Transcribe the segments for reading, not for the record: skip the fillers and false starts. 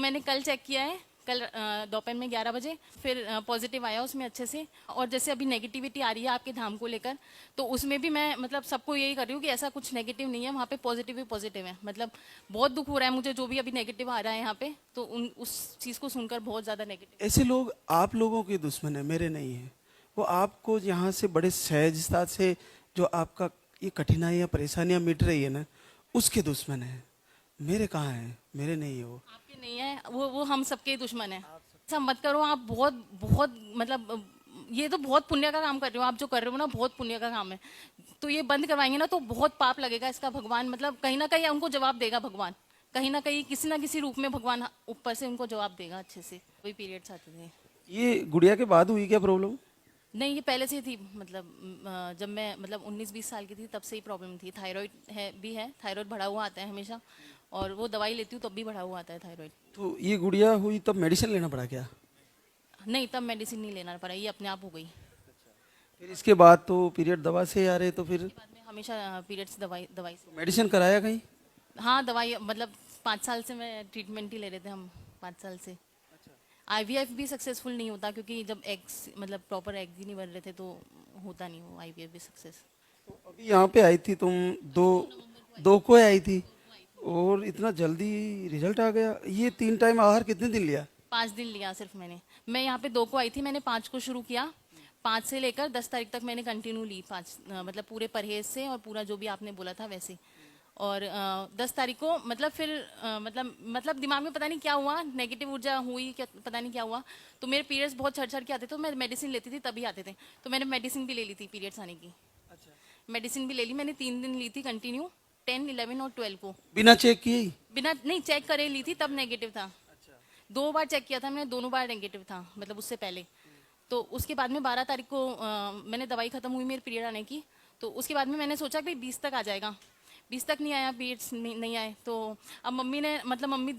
मैंने कल चेक किया है, कल दोपहर में 11 बजे, फिर पॉजिटिव आया उसमें अच्छे से। और जैसे अभी नेगेटिविटी आ रही है आपके धाम को लेकर, तो उसमें भी मैं मतलब सबको यही कर रही हूँ कि ऐसा कुछ नेगेटिव नहीं है, वहाँ पे पॉजिटिव ही पॉजिटिव है। मतलब बहुत दुख हो रहा है मुझे जो भी अभी नेगेटिव आ रहा है यहाँ पे, तो उस चीज़ को सुनकर बहुत ज़्यादा नेगेटिव। ऐसे लोग आप लोगों के दुश्मन है, मेरे नहीं है। वो आपको यहाँ से बड़े सहजता से जो आपका ये कठिनाइयाँ परेशानियाँ मिट रही है ना, उसके दुश्मन है। मेरे कहाँ है, मेरे नहीं है वो। आपके नहीं है वो हम सबके दुश्मन है। ऐसा मत करो आप, बहुत बहुत मतलब ये तो बहुत पुण्य का काम कर रहे हो आप, जो कर रहे हो ना बहुत पुण्य का काम है। तो ये बंद करवाएंगे ना तो बहुत पाप लगेगा इसका, भगवान मतलब कहीं ना कहीं उनको जवाब देगा भगवान, कहीं ना किसी रूप में भगवान ऊपर से उनको जवाब देगा अच्छे से। कोई पीरियड्स आते थे। ये गुड़िया के बाद हुई क्या प्रॉब्लम? नहीं ये पहले से ही थी, मतलब जब मैं मतलब 19-20 साल की थी तब से ही प्रॉब्लम थी। थायराइड है भी है, थायराइड बढ़ा हुआ आता है हमेशा, और वो दवाई लेती हूँ तब भी बढ़ा हुआ आता है थायराइड। तो ये गुड़िया हुई तब मेडिसिन लेना पड़ा क्या? नहीं तब मेडिसिन नहीं लेना पड़ा, ये अपने आप हो गई। फिर इसके बाद तो पीरियड दवा से आ रहे, तो फिर बाद में हमेशा पीरियड्स दवाई दवाई से। मेडिसिन कराया कहीं? हाँ दवाई मतलब 5 साल से मैं ट्रीटमेंट ही ले रहे थे हम, 5 साल से। आईवीएफ भी सक्सेसफुल नहीं होता क्योंकि जब एग्स मतलब प्रॉपर एग्स ही नहीं बन रहे थे तो होता नहीं वो आईवीएफ भी सक्सेस। तो अभी यहाँ पे आई थी तुम, दो दो को आई थी और इतना जल्दी रिजल्ट आ गया। ये 3 टाइम आहार कितने दिन लिया? 5 दिन लिया सिर्फ मैंने। मैं यहाँ पे 2 को आई थी, मैंने 5 को शुरू किया। 5 से लेकर 10 तारीख तक मैंने कंटिन्यू ली, 5 मतलब पूरे परहेज से और पूरा जो भी आपने बोला था वैसे। और 10 तारीख को मतलब फिर मतलब दिमाग में पता नहीं क्या हुआ, नेगेटिव ऊर्जा हुई क्या पता नहीं क्या हुआ, तो मेरे पीरियड्स बहुत छड़ छड़ के आते थे, तो मैं मेडिसिन लेती थी तभी आते थे। तो मैंने मेडिसिन भी ले ली थी पीरियड्स आने की। मेडिसिन भी ले ली मैंने, 3 दिन ली थी कंटिन्यू, 10, 11 और 12 को। बिना चेक किए ही? बिना नहीं चेक करे ली थी तब नेगेटिव था। 2 बार चेक किया था मैंने, दोनों बार नेगेटिव था मतलब उससे पहले। तो उसके बाद में 12 तारीख को मैंने दवाई खत्म हुई मेरे पीरियड आने की, तो उसके बाद में मैंने सोचा कि 20 तक आ जाएगा। 20 तक नहीं आया, पीरियड्स नहीं आए। तो अब मम्मी ने मतलब मम्मी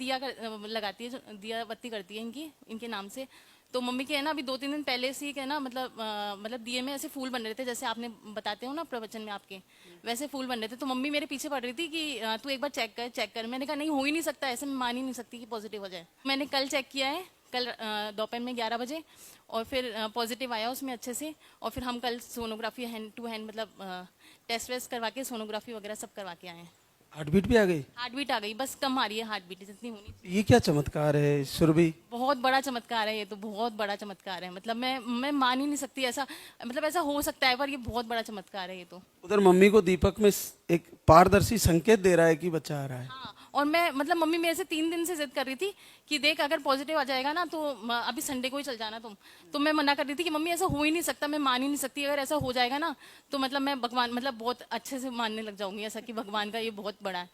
लगाती है, दिया बत्ती करती है इनकी इनके नाम से। तो मम्मी के है ना अभी 2-3 दिन पहले से ही है ना मतलब दिए में ऐसे फूल बन रहे थे, जैसे आपने बताते हो ना प्रवचन में आपके, वैसे फूल बन रहे थे। तो मम्मी मेरे पीछे पड़ रही थी कि तू एक बार चेक कर चेक कर। मैंने कहा नहीं हो ही नहीं सकता ऐसे, मैं मान ही नहीं सकती कि पॉजिटिव हो जाए। मैंने कल चेक किया है, कल दोपहर में 11 बजे, और फिर पॉजिटिव आया उसमें अच्छे से। और फिर हम कल सोनोग्राफी हैंड टू हैंड मतलब टेस्ट वेस्ट करवा के सोनोग्राफी वगैरह सब करवा के आए हैं। हार्ट बीट भी आ गई? हार्ट बीट आ गई, बस कम आ रही है हार्ट बीट जितनी होनी चाहिए। ये क्या चमत्कार है सुरभि! बहुत बड़ा चमत्कार है ये तो, बहुत बड़ा चमत्कार है। मतलब मैं मान ही नहीं सकती ऐसा, मतलब ऐसा हो सकता है, पर ये बहुत बड़ा चमत्कार है ये तो। उधर मम्मी को दीपक में एक पारदर्शी संकेत दे रहा है कि बच्चा आ रहा है। हाँ, और मैं मतलब मम्मी मेरे से 3 दिन से जिद कर रही थी कि देख अगर पॉजिटिव आ जाएगा ना तो अभी संडे को ही चल जाना तुम। तो मैं मना कर रही थी कि मम्मी ऐसा हो ही नहीं सकता, मैं मान ही नहीं सकती, अगर ऐसा हो जाएगा ना तो मतलब मैं भगवान मतलब बहुत अच्छे से मानने लग जाऊंगी ऐसा कि भगवान का ये बहुत बड़ा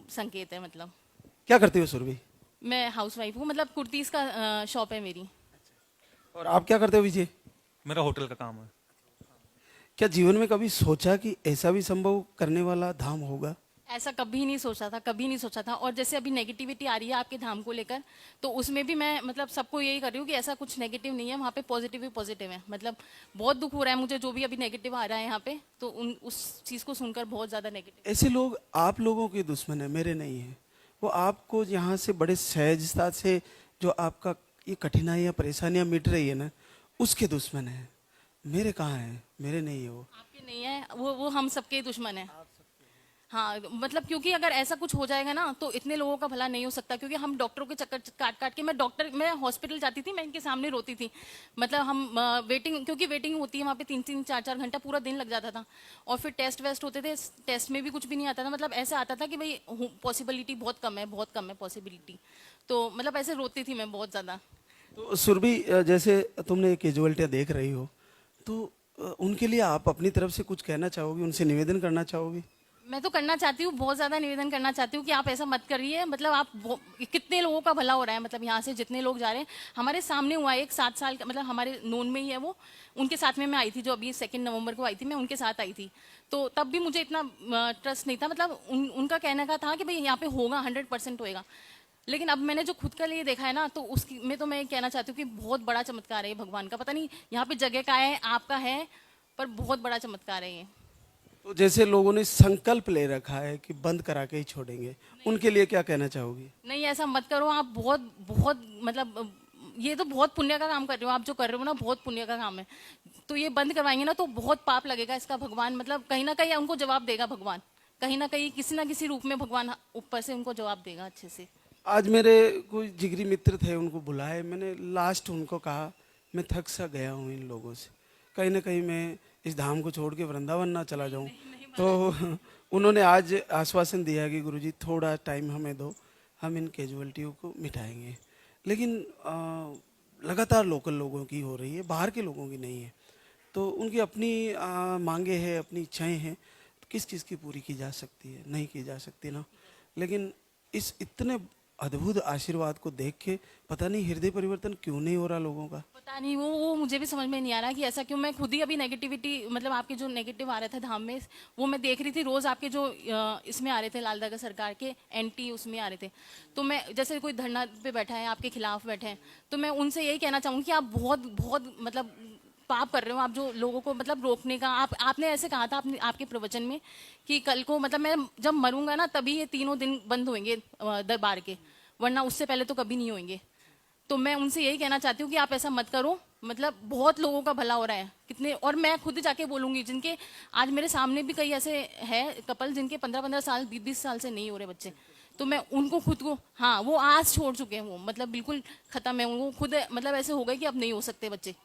संकेत है मतलब। क्या करती हो सुरभि? मैं हाउस वाइफ हूँ, मतलब कुर्तीज का शॉप है मेरी। और आप क्या करते हो विजय? मेरा होटल का काम है। क्या जीवन में कभी सोचा कि ऐसा भी संभव करने वाला धाम होगा? ऐसा कभी नहीं सोचा था, कभी नहीं सोचा था। और जैसे अभी नेगेटिविटी आ रही है आपके धाम को लेकर, तो उसमें भी मैं मतलब सबको यही कर रही हूँ कि ऐसा कुछ नेगेटिव नहीं है, वहाँ पे पॉजिटिव ही पॉजिटिव है। मतलब बहुत दुख हो रहा है मुझे जो भी अभी नेगेटिव आ रहा है यहाँ पे, तो उस चीज़ को सुनकर बहुत ज़्यादा नेगेटिव। ऐसे लोग आप लोगों के दुश्मन है, मेरे नहीं है। वो आपको यहाँ से बड़े सहजता से जो आपका ये कठिनाइयाँ परेशानियाँ मिट रही है ना, उसके दुश्मन है। मेरे कहाँ है, मेरे नहीं है वो। आपके नहीं है वो हम सबके दुश्मन है। हाँ मतलब क्योंकि अगर ऐसा कुछ हो जाएगा ना तो इतने लोगों का भला नहीं हो सकता, क्योंकि हम डॉक्टरों के चक्कर काट काट के, मैं हॉस्पिटल जाती थी, मैं इनके सामने रोती थी। मतलब हम वेटिंग, क्योंकि वेटिंग होती है वहाँ पे 3-3 4-4 घंटा पूरा दिन लग जाता था। और फिर टेस्ट वेस्ट होते थे, टेस्ट में भी कुछ भी नहीं आता था। मतलब ऐसा आता था कि भाई पॉसिबिलिटी बहुत कम है, बहुत कम है पॉसिबिलिटी। तो मतलब ऐसे रोती थी मैं बहुत ज़्यादा। तो सुरभि, जैसे तुमने कैजुअलिटियाँ देख रही हो, तो उनके लिए आप अपनी तरफ से कुछ कहना चाहोगी, उनसे निवेदन करना चाहोगी? मैं तो करना चाहती हूँ, बहुत ज्यादा निवेदन करना चाहती हूँ कि आप ऐसा मत करिए। मतलब आप कितने लोगों का भला हो रहा है, मतलब यहाँ से जितने लोग जा रहे हैं। हमारे सामने हुआ है एक 7 साल का, मतलब हमारे नोन में ही है वो, उनके साथ में मैं आई थी, जो अभी 2 नवंबर को आई थी, मैं उनके साथ आई थी। तो तब भी मुझे इतना ट्रस्ट नहीं था, मतलब उनका कहने का था कि भाई यहाँ पे होगा, 100% होएगा। लेकिन अब मैंने जो खुद का लिए देखा है ना, तो उसकी में तो मैं कहना चाहती हूँ कि बहुत बड़ा चमत्कार है ये भगवान का। पता नहीं यहाँ पे जगह का है, आपका है, पर बहुत बड़ा चमत्कार है ये। तो जैसे लोगों ने संकल्प ले रखा है कि बंद करा के ही छोड़ेंगे, उनके लिए क्या कहना चाहोगी? नहीं, ऐसा मत करो आप। बहुत बहुत मतलब ये तो बहुत पुण्य का काम कर रहे हो आप, जो कर रहे हो ना बहुत पुण्य का काम है। तो ये बंद करवाएंगे ना तो बहुत पाप लगेगा इसका। भगवान मतलब कहीं ना कहीं उनको जवाब देगा भगवान, कहीं ना कहीं किसी ना किसी रूप में भगवान ऊपर से उनको जवाब देगा अच्छे से। आज मेरे कोई जिगरी मित्र थे, उनको बुलाए, मैंने लास्ट उनको कहा मैं थक सा गया हूँ इन लोगों से, कहीं ना कहीं मैं इस धाम को छोड़ के वृंदावन ना चला जाऊँ। तो उन्होंने आज आश्वासन दिया कि गुरुजी थोड़ा टाइम हमें दो, हम इन कैजुअलिटियों को मिटाएंगे। लेकिन लगातार लोकल लोगों की हो रही है, बाहर के लोगों की नहीं है। तो उनकी अपनी मांगे हैं, अपनी इच्छाएं हैं, तो किस चीज़ की पूरी की जा सकती है? नहीं की जा सकती ना। लेकिन इस इतने अद्भुत आशीर्वाद को देख के पता नहीं हृदय परिवर्तन क्यों नहीं हो रहा लोगों का। पता नहीं वो मुझे भी समझ में नहीं आ रहा कि ऐसा क्यों। मैं खुद ही अभी नेगेटिविटी मतलब आपके जो नेगेटिव आ रहे थे धाम में, वो मैं देख रही थी रोज आपके जो इसमें आ रहे थे लाल दागा सरकार के एंटी उसमें आ रहे थे। तो मैं जैसे कोई धरना पे बैठा है आपके खिलाफ बैठे हैं, तो मैं उनसे यही कहना चाहूंगी कि आप बहुत बहुत मतलब पाप कर रहे हो आप, जो लोगों को मतलब रोकने का। आपने ऐसे कहा था आपके प्रवचन में कि कल को मतलब मैं जब मरूंगा ना तभी ये तीनों दिन बंद होंगे दरबार के, वरना उससे पहले तो कभी नहीं होंगे। तो मैं उनसे यही कहना चाहती हूँ कि आप ऐसा मत करो। मतलब बहुत लोगों का भला हो रहा है कितने, और मैं खुद जाके बोलूंगी जिनके आज मेरे सामने भी कई ऐसे है कपल जिनके 15-15 साल 20-20 साल से नहीं हो रहे बच्चे। तो मैं उनको खुद को, हाँ वो आस छोड़ चुके हैं, वो मतलब बिल्कुल खत्म है, वो खुद मतलब ऐसे हो गए कि अब नहीं हो सकते बच्चे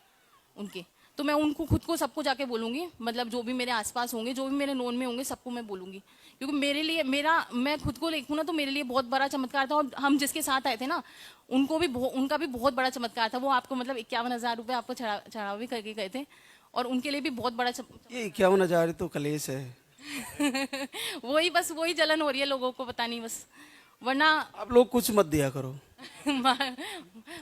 उनके। तो मैं उनको खुद को सबको जाके बोलूंगी, मतलब जो भी मेरे आसपास होंगे, जो भी मेरे नोन में होंगे, सबको मैं बोलूंगी। क्योंकि मेरे लिए मैं खुद को देखूँ ना तो मेरे लिए बहुत बड़ा चमत्कार था। और हम जिसके साथ आए थे ना उनका भी बहुत बड़ा चमत्कार था। वो आपको मतलब 51,000 रुपये आपको चढ़ावा भी करके गए थे, और उनके लिए भी बहुत बड़ा ये 51,000 तो कलेश है। वही जलन हो रही है लोगों को, पता नहीं बस, वरना आप लोग कुछ मत दिया करो।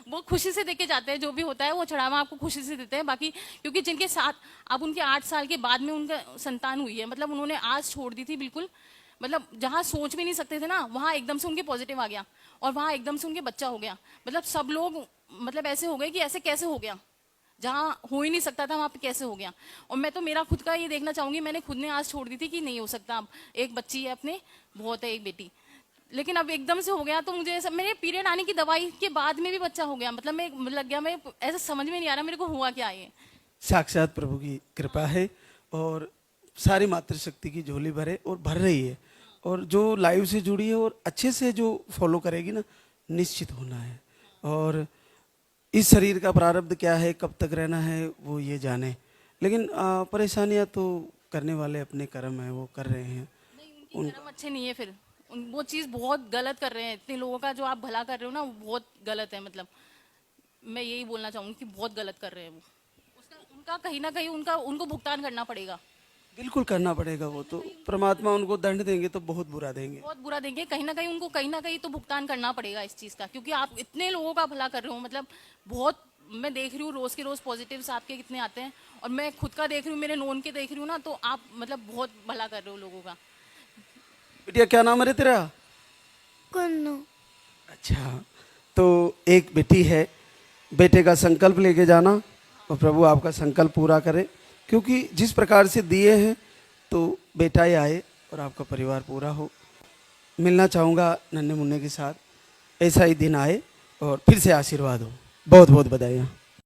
वो खुशी से देके जाते हैं, जो भी होता है वो चढ़ावा आपको खुशी से देते हैं। बाकी क्योंकि जिनके साथ अब उनके 8 साल के बाद में उनका संतान हुई है, मतलब उन्होंने आस छोड़ दी थी बिल्कुल। मतलब जहाँ सोच भी नहीं सकते थे ना, वहाँ एकदम से उनके पॉजिटिव आ गया, और वहाँ एकदम से उनके बच्चा हो गया। मतलब सब लोग मतलब ऐसे हो गए कि ऐसे कैसे हो गया, जहाँ हो ही नहीं सकता था वहाँ पे कैसे हो गया। और मैं तो मेरा खुद का ये देखना चाहूंगी, मैंने खुद ने आस छोड़ दी थी कि नहीं हो सकता, अब एक बच्ची है अपने, बहुत है एक बेटी, लेकिन अब एकदम से हो गया। तो मुझे ऐसा, मेरे पीरियड आने की दवाई के बाद में भी बच्चा हो गया, मतलब मैं लग गया, मैं ऐसा समझ में नहीं आ रहा मेरे को हुआ क्या है। साक्षात प्रभु की कृपा है, और सारी मातृशक्ति की झोली भरे और भर रही है। और जो लाइव से जुड़ी है और अच्छे से जो फॉलो करेगी ना, निश्चित होना है। और इस शरीर का प्रारब्ध क्या है, कब तक रहना है, वो ये जाने। लेकिन परेशानियां तो करने वाले अपने कर्म है, वो कर रहे हैं। उनके कर्म अच्छे नहीं है, फिर वो चीज बहुत गलत कर रहे हैं। इतने लोगों का जो आप भला कर रहे हो ना, वो बहुत गलत है। मतलब मैं यही बोलना चाहूंगी कि बहुत गलत कर रहे हैं वो। उनका कहीं ना कहीं उनको भुगतान करना पड़ेगा। बिल्कुल करना पड़ेगा। वो तो परमात्मा उनको दंड देंगे तो बहुत बुरा देंगे, बहुत बुरा देंगे। कहीं ना कहीं उनको कहीं ना कहीं तो भुगतान करना पड़ेगा इस चीज का, क्योंकि आप इतने लोगों का भला कर रहे हो। मतलब बहुत, मैं देख रही हूँ रोज के रोज पॉजिटिव्स आपके कितने आते हैं, और मैं खुद का देख रही हूँ, मेरे नोन के देख रही हूँ ना, तो आप मतलब बहुत भला कर रहे हो लोगों का। बिटिया क्या नाम है रे तेरा? कुन्नू। अच्छा, तो एक बेटी है, बेटे का संकल्प लेके जाना, और प्रभु आपका संकल्प पूरा करे। क्योंकि जिस प्रकार से दिए हैं तो बेटा ही आए और आपका परिवार पूरा हो। मिलना चाहूँगा नन्हे मुन्ने के साथ, ऐसा ही दिन आए और फिर से आशीर्वाद हो। बहुत बहुत बधाइयाँ।